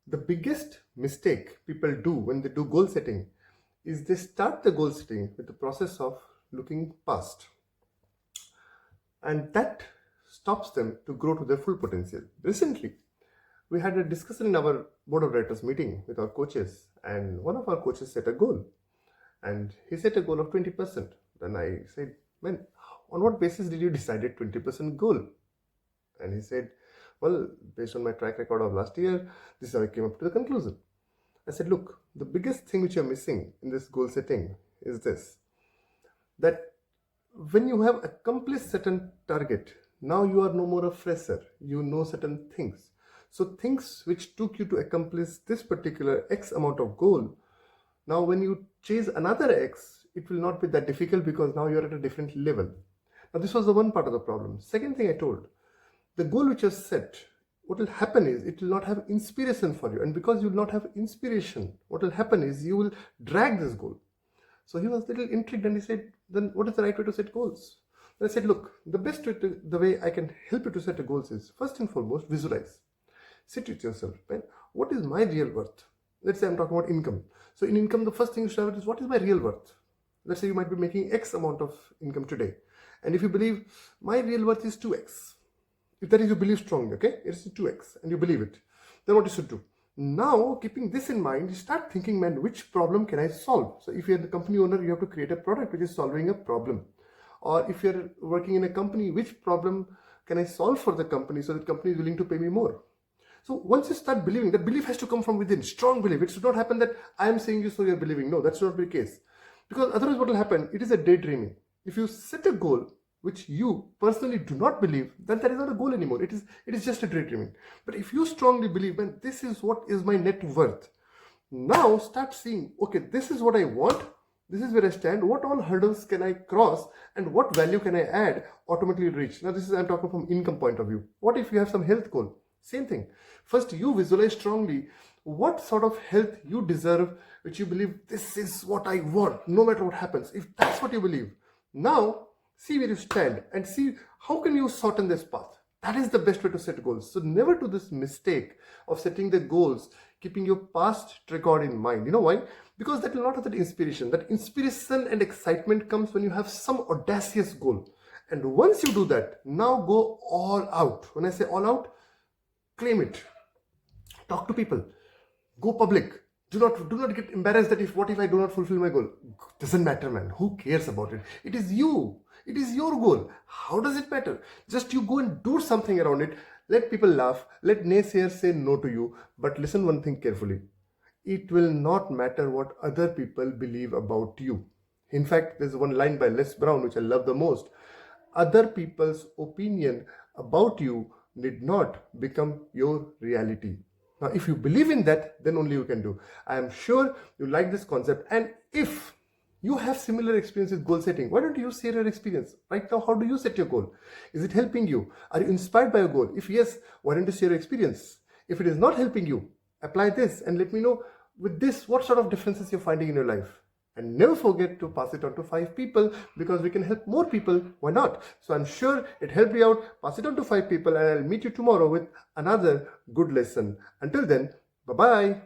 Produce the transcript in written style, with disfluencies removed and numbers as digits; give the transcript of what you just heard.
The biggest mistake people do when they do goal setting is they start the goal setting with the process of looking past, and that stops them to grow to their full potential. Recently, we had a discussion in our board of directors meeting with our coaches, and one of our coaches set a goal, and he set a goal of 20%. Then I said, man, on what basis did you decide a 20% goal? And he said, well, based on my track record of last year, this is how I came up to the conclusion. I said, look, the biggest thing which you're missing in this goal setting is this, that when you have accomplished certain target, now you are no more a fresher. You know certain things. So things which took you to accomplish this particular X amount of goal, now when you chase another X, it will not be that difficult because now you're at a different level. Now this was the one part of the problem. Second thing I told, the goal which you set, what will happen is it will not have inspiration for you. And because you will not have inspiration, what will happen is you will drag this goal. So he was a little intrigued and he said, then what is the right way to set goals? And I said, look, the best way the way I can help you to set the goals is first and foremost, visualize. Sit with yourself, right? What is my real worth? Let's say I'm talking about income. So in income, the first thing you should have is what is my real worth? Let's say you might be making X amount of income today. And if you believe my real worth is 2X, if that is you believe strongly, okay, it's 2X and you believe it, then what you should do? Now, keeping this in mind, you start thinking, man, which problem can I solve? So if you're the company owner, you have to create a product which is solving a problem. Or if you're working in a company, which problem can I solve for the company so that the company is willing to pay me more? So once you start believing, that belief has to come from within, strong belief. It should not happen that I am saying you so you're believing. No, that's not the case. Because otherwise what will happen, it is a daydreaming. If you set a goal which you personally do not believe, then that is not a goal anymore. It is just a daydreaming. But if you strongly believe, man, this is what is my net worth. Now start seeing, okay, this is what I want. This is where I stand. What all hurdles can I cross and what value can I add automatically reach? Now this is, I'm talking from income point of view. What if you have some health goal? Same thing. First, you visualize strongly what sort of health you deserve, which you believe this is what I want, no matter what happens. If that's what you believe, now see where you stand and see how can you shorten this path. That is the best way to set goals. So never do this mistake of setting the goals, keeping your past record in mind. You know why? Because that will not have that inspiration. That inspiration and excitement comes when you have some audacious goal. And once you do that, now go all out. When I say all out, claim it. Talk to people. Go public. Do not get embarrassed that what if I do not fulfill my goal? Doesn't matter, man. Who cares about it? It is you. It is your goal. How does it matter? Just you go and do something around it. Let people laugh. Let naysayers say no to you. But listen one thing carefully. It will not matter what other people believe about you. In fact, there's one line by Les Brown which I love the most. Other people's opinion about you need not become your reality. Now, if you believe in that, then only you can do. I am sure you like this concept. And if you have similar experience with goal setting, why don't you share your experience? Right now, how do you set your goal? Is it helping you? Are you inspired by your goal? If yes, why don't you share your experience? If it is not helping you, apply this and let me know with this what sort of differences you're finding in your life. And never forget to pass it on to 5 people because we can help more people. Why not? So I'm sure it helped you out. Pass it on to 5 people and I'll meet you tomorrow with another good lesson. Until then, bye-bye.